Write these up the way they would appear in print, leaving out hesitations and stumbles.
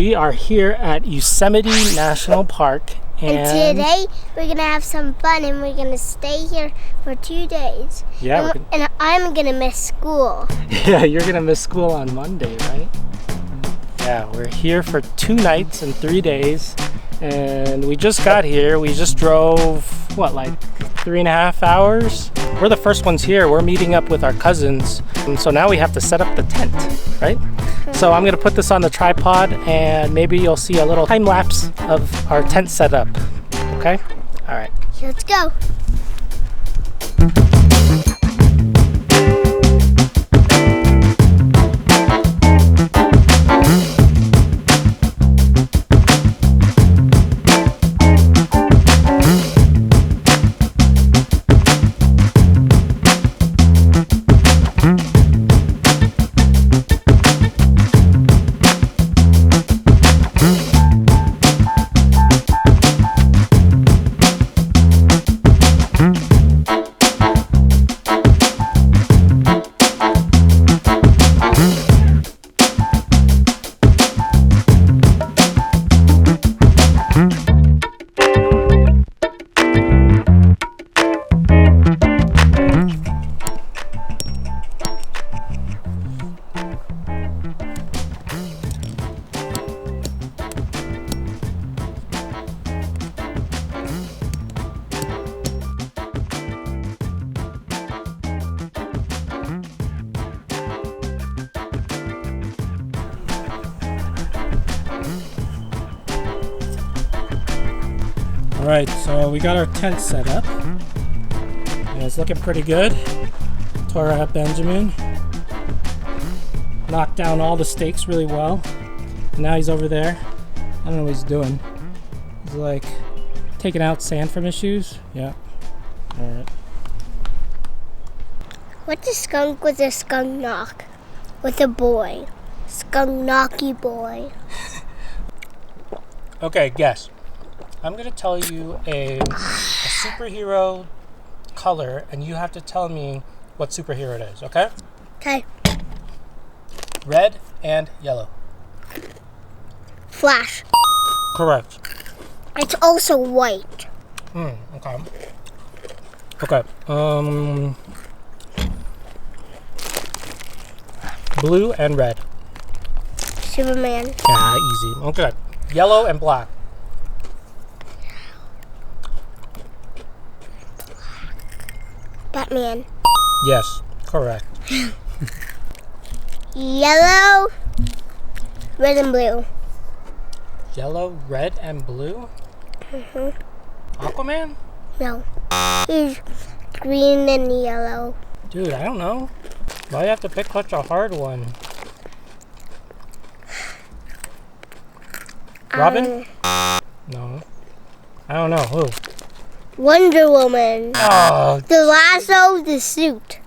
We are here at Yosemite National Park. And today we're going to have some fun and we're going to stay here for 2 days. Yeah. And I'm going to miss school. Yeah, you're going to miss school on Monday, right? Yeah, we're here for 2 nights and 3 days. And we just got here. We just drove, what, like 3.5 hours? We're the first ones here. We're meeting up with our cousins. And so now we have to set up the tent, right? So I'm gonna put this on the tripod and maybe you'll see a little time lapse of our tent setup. Okay? All right. Let's go. Alright, so we got our tent set up. And it's looking pretty good. ToyRap Benjamin knocked down all the stakes really well. And now he's over there. I don't know what he's doing. He's like taking out sand from his shoes. Yeah. Alright. What's a skunk with a skunk knock? With a boy. Skunk knocky boy. Okay, guess. I'm going to tell you a superhero color, and you have to tell me what superhero it is, okay? Okay. Red and yellow. Flash. Correct. It's also white. Okay. Okay. Blue and red. Superman. Yeah, easy. Okay. Yellow and black. Batman. Yes, correct. Yellow, red and blue. Yellow, red, and blue? Aquaman? No. He's green and yellow. Dude, I don't know. Why do you have to pick such a hard one? Robin? No. I don't know. Who? Wonder Woman. Oh. The lasso, the suit.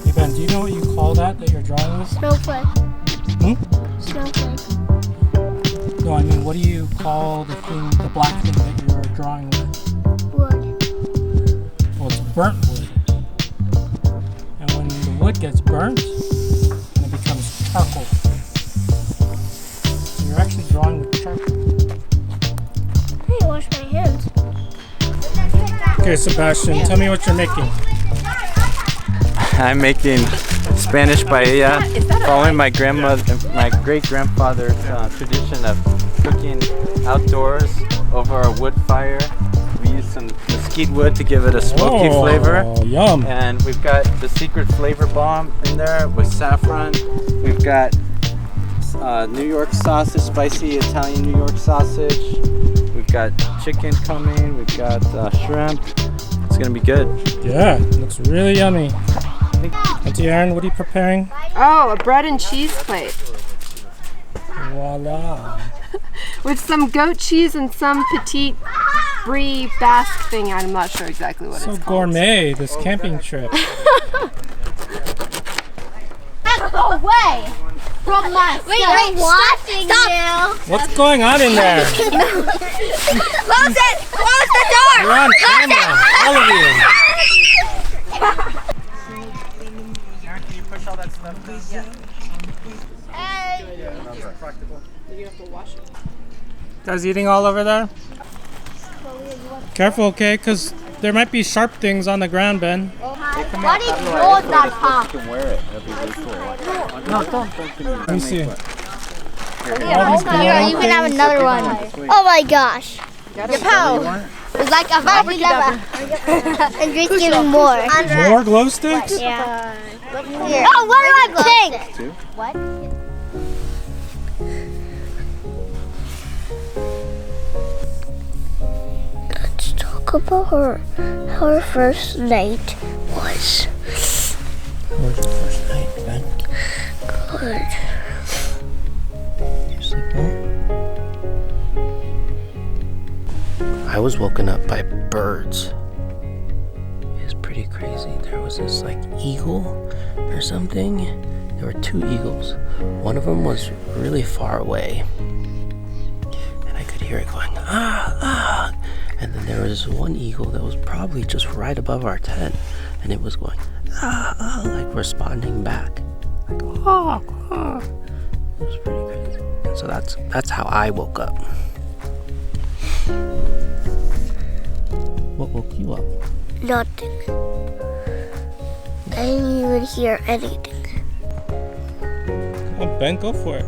Hey Ben, do you know what you call that you're drawing with? Snowflake. Snowflake. No, I mean, what do you call the thing, the black thing that you're drawing with? Wood. Well, it's burnt wood. And when the wood gets burnt, then it becomes charcoal. So you're actually drawing with charcoal. I need to wash my hands. Okay, Sebastian, tell me what you're making. I'm making Spanish paella, following my great-grandfather's tradition of cooking outdoors over a wood fire. We use some mesquite wood to give it a smoky flavor. Yum! And we've got the secret flavor bomb in there with saffron. We've got New York sausage, spicy Italian New York sausage. We've got chicken coming. We've got shrimp. It's gonna be good. Yeah, looks really yummy. Auntie Erin, what are you preparing? Oh, a bread and cheese plate. Voila. With some goat cheese and some petite brie basque thing. I'm not sure exactly what it's called. So gourmet, this camping trip. Go away! from my watching you. What's going on in there? Close it! Close the door! You're on camera, all of you. Aaron, can you push all that stuff down? Hey. Guys eating all over there? Careful, okay? Because there might be sharp things on the ground, Ben. What is yours that pop? You can wear it. That'd be really cool. No, don't. Let me see. Here, you can have another one. Oh my gosh. Yapow! It's like a 5-11. And Drake's giving more. More glow sticks? Yeah. Oh, what about pink? What? Let's talk about how her first night was. How was your first night, Ben? Good. You sleep well? I was woken up by birds. It was pretty crazy. There was this like eagle or something. There were 2 eagles. One of them was really far away. And I could hear it going, ah, ah. And then there was one eagle that was probably just right above our tent. And it was going, ah, ah, like responding back. Like, ah, ah. It was pretty crazy. And so that's how I woke up. What woke you up? Nothing. I didn't even hear anything. Come on, Ben, go for it.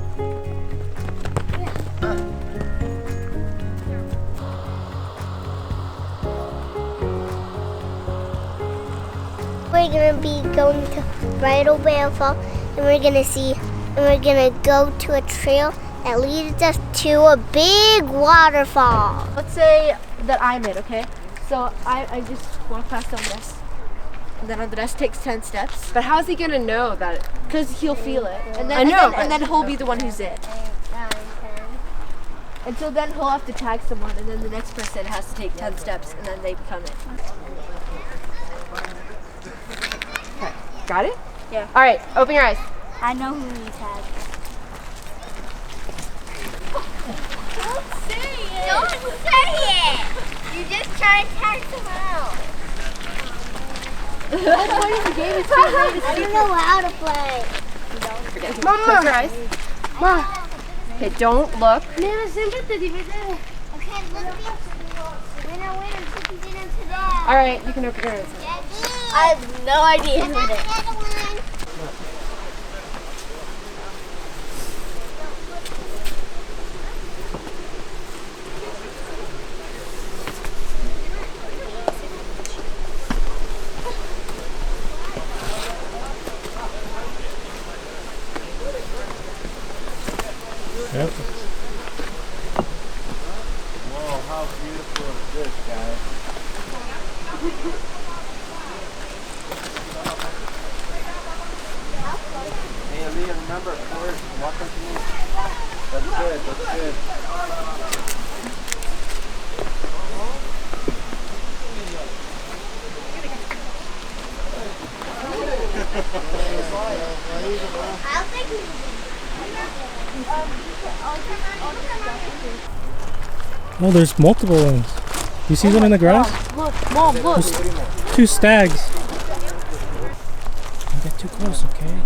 We're gonna be going to Bridal Veil Fall, and we're gonna go to a trail that leads us to a big waterfall. Let's say that I'm it, okay? So I just walk past on this. And then on the rest takes 10 steps. But how's he gonna know that? Because he'll feel it. And then, I know, and then he'll be the one who's it. And so then he'll have to tag someone, and then the next person has to take 10 steps, and then they become it. Okay. Got it? Yeah. All right, open your eyes. I know who we tagged. Don't say it! Don't say it! You just try to tag someone else. The whole point of the game is to I don't know how to play. Close your eyes. Okay, don't look. Okay, look at All right, you can open your eyes. I have no idea. Yep. Whoa, how beautiful is this, guys? Hey, Aaliyah, remember, of course, walk up to me. That's good, that's good. Oh, there's multiple ones. You see them in the grass? Look, Mom, look. There's 2 stags. Don't get too close, okay?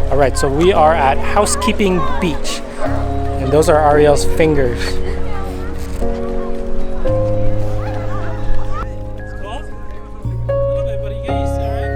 All right, so we are at Housekeeping Beach, and those are Ariel's fingers. It's cold? A little bit, but you get used to it,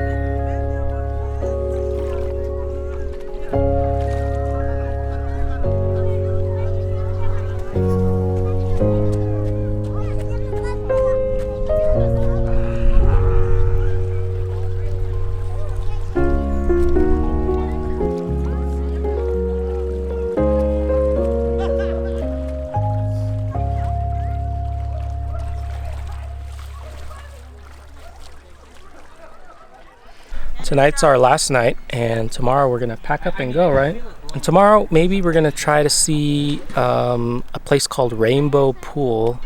Tonight's our last night, and tomorrow we're gonna pack up and go, right? And tomorrow maybe we're gonna try to see a place called Rainbow Pool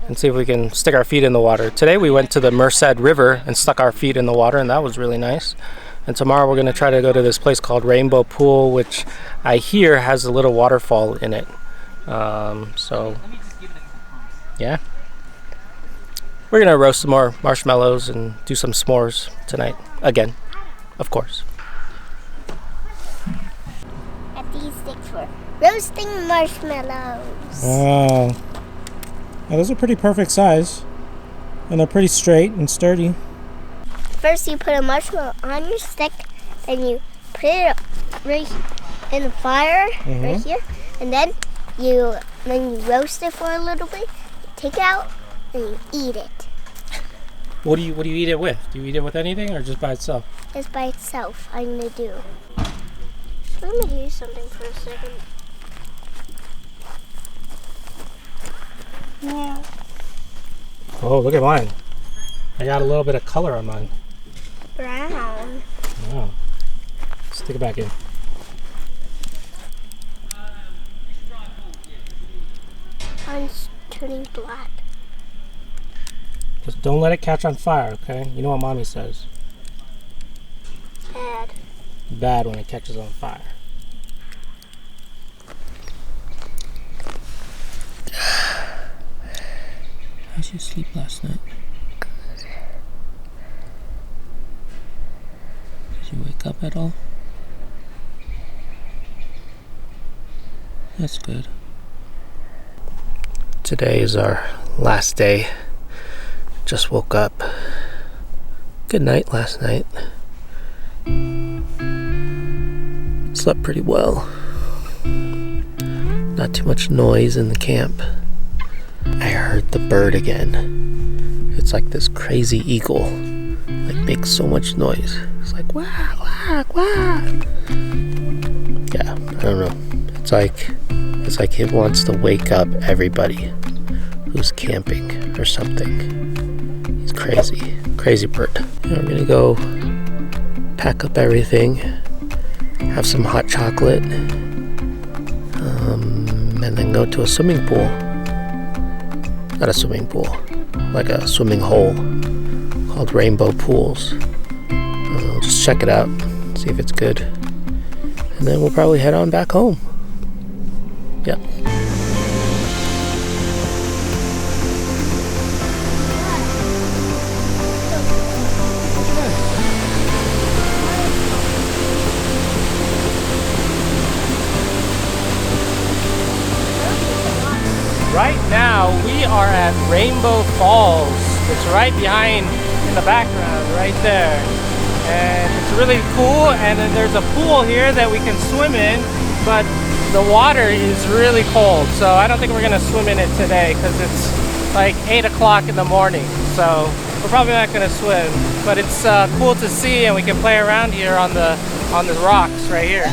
and see if we can stick our feet in the water. Today we went to the Merced River and stuck our feet in the water, and that was really nice. And tomorrow we're gonna try to go to this place called Rainbow Pool, which I hear has a little waterfall in it. So yeah. We're gonna roast some more marshmallows and do some s'mores tonight. Again, of course. At these sticks for roasting marshmallows. Oh. Now, those are pretty perfect size. And they're pretty straight and sturdy. First you put a marshmallow on your stick, then you put it right in the fire, right here, and then you roast it for a little bit, take it out, and you eat it. What do you eat it with? Do you eat it with anything or just by itself? Just by itself, I'm gonna do. Let me do something for a second. Yeah. Oh, look at mine. I got a little bit of color on mine. Brown. Wow. Stick it back in. Mine's turning black. Just don't let it catch on fire, okay? You know what mommy says. Bad. Bad when it catches on fire. How'd you sleep last night? Did you wake up at all? That's good. Today is our last day. Just woke up. Good night last night. Slept pretty well. Not too much noise in the camp. I heard the bird again. It's like this crazy eagle. Like makes so much noise. It's like wah wah wah. Yeah, I don't know. It's like it wants to wake up everybody who's camping or something. He's crazy. Crazy bird. Now we're gonna go pack up everything, have some hot chocolate, and then go to a swimming pool. Not a swimming pool, like a swimming hole called Rainbow Pools. We'll just check it out, see if it's good, and then we'll probably head on back home. Yep. Right now we are at Rainbow Falls. It's right behind in the background, right there. And it's really cool, and then there's a pool here that we can swim in, but the water is really cold, so I don't think we're gonna swim in it today because it's like 8 o'clock in the morning, so we're probably not gonna swim. But it's cool to see, and we can play around here on the rocks right here.